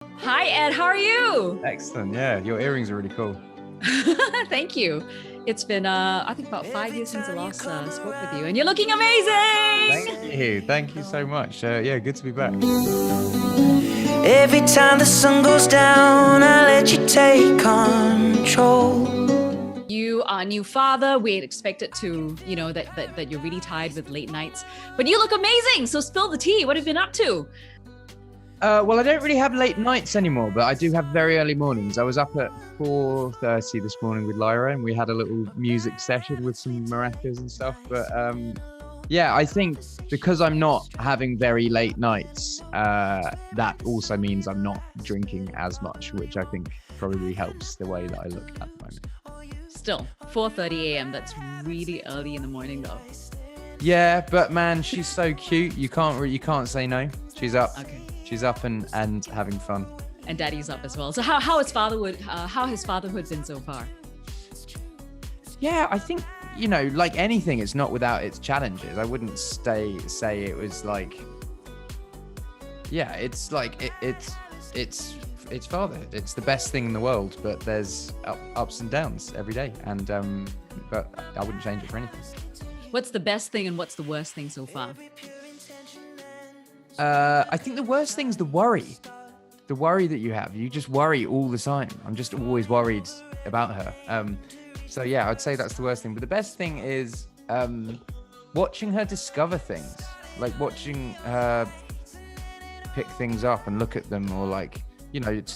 Hi, Ed. How are you? Excellent. Yeah, your earrings are really cool. Thank you. It's been, I think, about 5 years since I last spoke with you, and you're looking amazing. Thank you. Thank you so much. Yeah, good to be back. Every time the sun goes down, I let you take control. You are a new father. We had expected to, that you're really tired with late nights, but you look amazing. So spill the tea. What have you been up to? Well, I don't really have late nights anymore, but I do have very early mornings. I was up at 4:30 this morning with Lyra, and we had a little music session with some maracas and stuff. But yeah, I think because I'm not having very late nights, that also means I'm not drinking as much, which I think probably helps the way that I look at the moment. Still, 4:30 a.m. That's really early in the morning, though. Yeah, but man, she's so cute. You can't say no. She's up. Okay. She's up and having fun. And Daddy's up as well. So how has fatherhood been so far? Yeah, I think, like anything, it's not without its challenges. I wouldn't say it was like, yeah, it's like it's father. It's the best thing in the world, but there's ups and downs every day, and but I wouldn't change it for anything. What's the best thing and what's the worst thing so far? I think the worst thing's the worry that you have. You just worry all the time. I'm just always worried about her. So yeah, I'd say that's the worst thing. But the best thing is watching her discover things, like watching her pick things up and look at them, or like,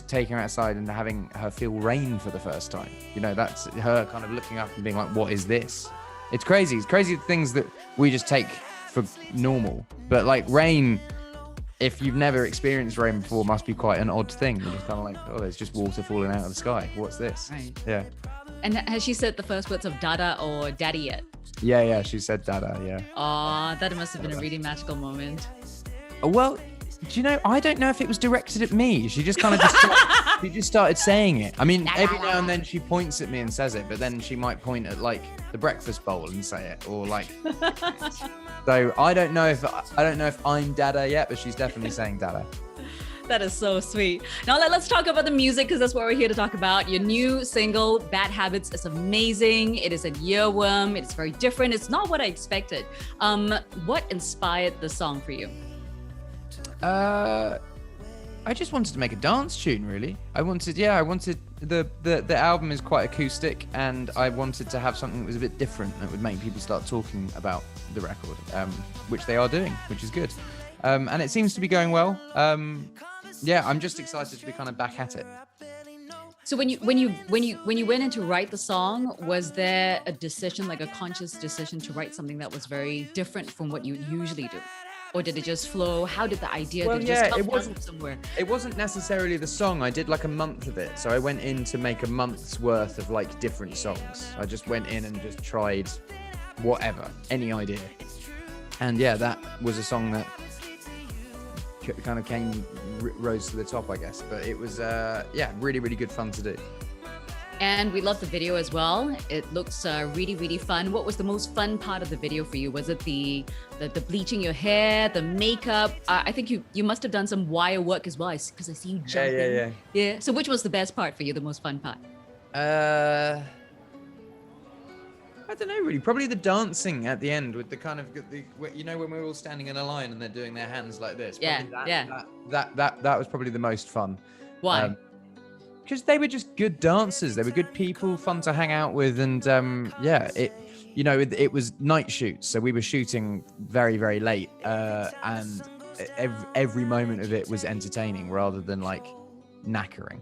taking her outside and having her feel rain for the first time. That's her kind of looking up and being like, what is this? It's crazy. It's crazy things that we just take for normal. But like rain, if you've never experienced rain before, must be quite an odd thing. You're just kind of like, oh, there's just water falling out of the sky. What's this? Right. Yeah. And has she said the first words of Dada or Daddy yet? Yeah, she said Dada, yeah. Oh, that must have been a really magical moment. Well, do you know, I don't know if it was directed at me. She just kind of she just started saying it. I mean, every now and then she points at me and says it, but then she might point at like the breakfast bowl and say it, or like. So I don't know if I'm Dada yet, but she's definitely saying Dada. That is so sweet. Now let's talk about the music, because that's what we're here to talk about. Your new single, Bad Habits, is amazing. It is a earworm. It's very different. It's not what I expected. What inspired the song for you? I just wanted to make a dance tune, really. I wanted the album is quite acoustic, and I wanted to have something that was a bit different that would make people start talking about the record, which they are doing, which is good. And it seems to be going well. Yeah, I'm just excited to be kind of back at it. So when you went in to write the song, was there a decision, like a conscious decision, to write something that was very different from what you usually do? Or did it just flow? How did the idea, Well, did it yeah, just it come wasn't- from somewhere? It wasn't necessarily the song. I did like a month of it. So I went in to make a month's worth of like different songs. I just went in and just tried whatever, any idea. And yeah, that was a song that kind of rose to the top, I guess. But it was, really, really good fun to do. And we love the video as well. It looks really, really fun. What was the most fun part of the video for you? Was it the bleaching your hair, the makeup? I think you must have done some wire work as well, because I see you jumping. Yeah. So which was the best part for you, the most fun part? I don't know, really. Probably the dancing at the end with the kind of when we're all standing in a line and they're doing their hands like this. That was probably the most fun. Why? Because they were just good dancers. They were good people, fun to hang out with, and it was night shoots, so we were shooting very, very late, and every moment of it was entertaining rather than like knackering.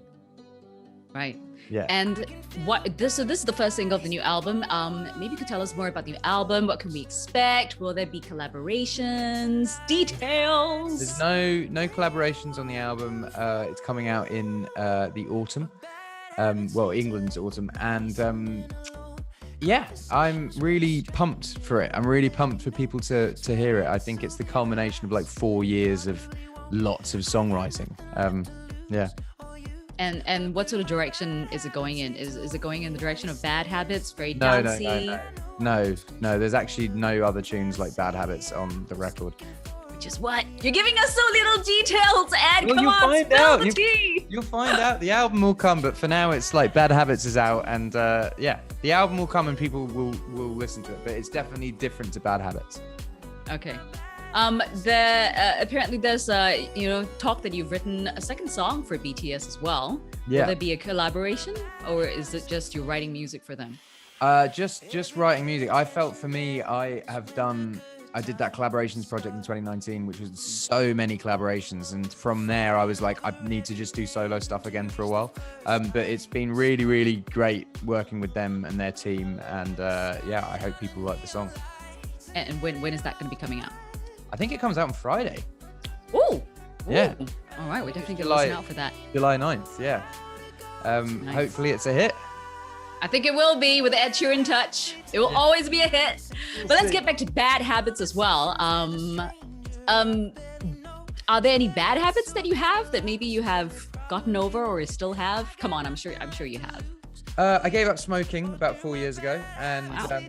Right. Yeah. And this is the first single of the new album. Maybe you could tell us more about the new album. What can we expect? Will there be collaborations? Details? There's no collaborations on the album. It's coming out in the autumn. England's autumn. And I'm really pumped for it. I'm really pumped for people to hear it. I think it's the culmination of like 4 years of lots of songwriting. And what sort of direction is it going in? Is it going in the direction of Bad Habits, very dancey? No. There's actually no other tunes like Bad Habits on the record. which is what? You're giving us so little details, Ed. Well, Come you'll on, find spill out. the tea. You'll find out. The album will come, but for now, it's like Bad Habits is out, and yeah, the album will come and people will listen to it. But it's definitely different to Bad Habits. Okay. Apparently there's talk that you've written a second song for BTS as well. Yeah. Will there be a collaboration, or is it just you writing music for them? Just writing music. I felt for me, I did that collaborations project in 2019, which was so many collaborations. And from there, I was like, I need to just do solo stuff again for a while. But it's been really, really great working with them and their team. And yeah, I hope people like the song. And when is that going to be coming out? I think it comes out on Friday. Ooh. Yeah. All right, we're definitely going to listen out for that. July 9th, yeah. Nice. Hopefully it's a hit. I think it will be with the Ed Sheeran touch. It will always be a hit. But let's get back to bad habits as well. Are there any bad habits that you have that maybe you have gotten over or still have? Come on, I'm sure you have. I gave up smoking about 4 years ago, and Wow.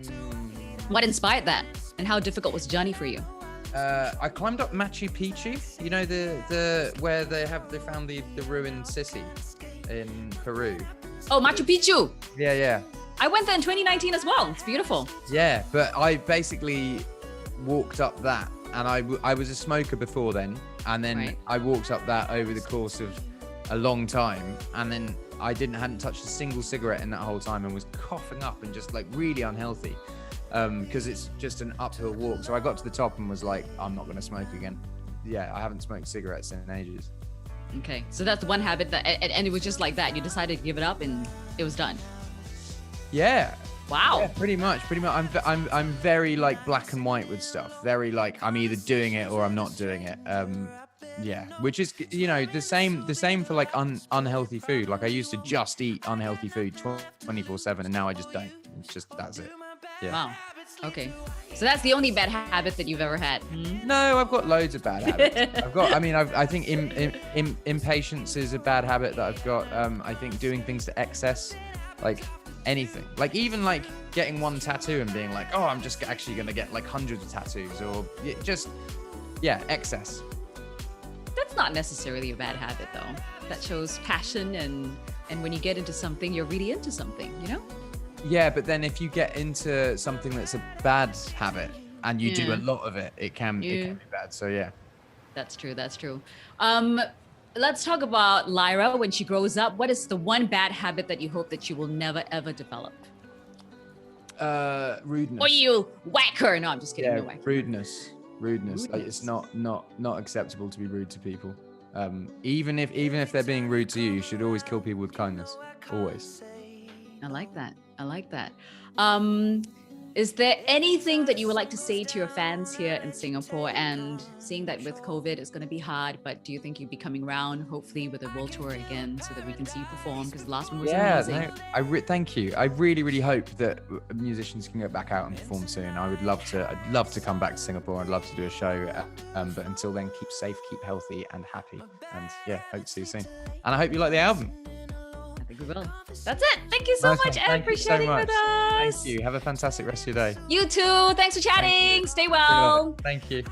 What inspired that? And how difficult was the journey for you? I climbed up Machu Picchu. You know the where they found the ruined city in Peru. Oh, Machu Picchu. Yeah. I went there in 2019 as well. It's beautiful. Yeah, but I basically walked up that, and I was a smoker before then, and then Right. I walked up that over the course of a long time, and then I hadn't touched a single cigarette in that whole time, and was coughing up and just like really unhealthy, because it's just an uphill walk. So I got to the top and was like, I'm not going to smoke again. Yeah, I haven't smoked cigarettes in ages. Okay, so that's the one habit that, and it was just like that. You decided to give it up, and it was done. Yeah. Wow. Yeah, pretty much. I'm very like black and white with stuff. Very like I'm either doing it or I'm not doing it. Yeah, which is the same for like unhealthy food. Like I used to just eat unhealthy food 24/7, and now I just don't. It's just that's it. Yeah. Wow. Okay. So that's the only bad habit that you've ever had. No, I've got loads of bad habits. I think impatience is a bad habit that I've got. I think doing things to excess, like anything, like even like getting one tattoo and being like, oh, I'm just actually gonna get like hundreds of tattoos, or excess. That's not necessarily a bad habit, though. That shows passion, and when you get into something, you're really into something, you know? Yeah, but then if you get into something that's a bad habit and you do Yeah. a lot of it, it can be bad. So yeah. That's true. That's true. Let's talk about Lyra when she grows up. What is the one bad habit that you hope that she will never ever develop? Rudeness. Or you whack her? No, I'm just kidding. Yeah, No whack. rudeness. Like it's not acceptable to be rude to people. Even if they're being rude to you, you should always kill people with kindness. Always. I like that. Is there anything that you would like to say to your fans here in Singapore? And seeing that with COVID, it's going to be hard, but do you think you'll be coming around, hopefully with a world tour again, so that we can see you perform? Because the last one was amazing. No, thank you. I really, really hope that musicians can get back out and perform soon. I'd love to come back to Singapore. I'd love to do a show. But until then, keep safe, keep healthy and happy. And yeah, hope to see you soon. And I hope you like the album. I think we will. That's it. Thank you so Nice much, one. Ed, Thank for you so chatting much. with us. Thank you. Have a fantastic rest of your day. You too. Thanks for chatting. Stay well. Thank you.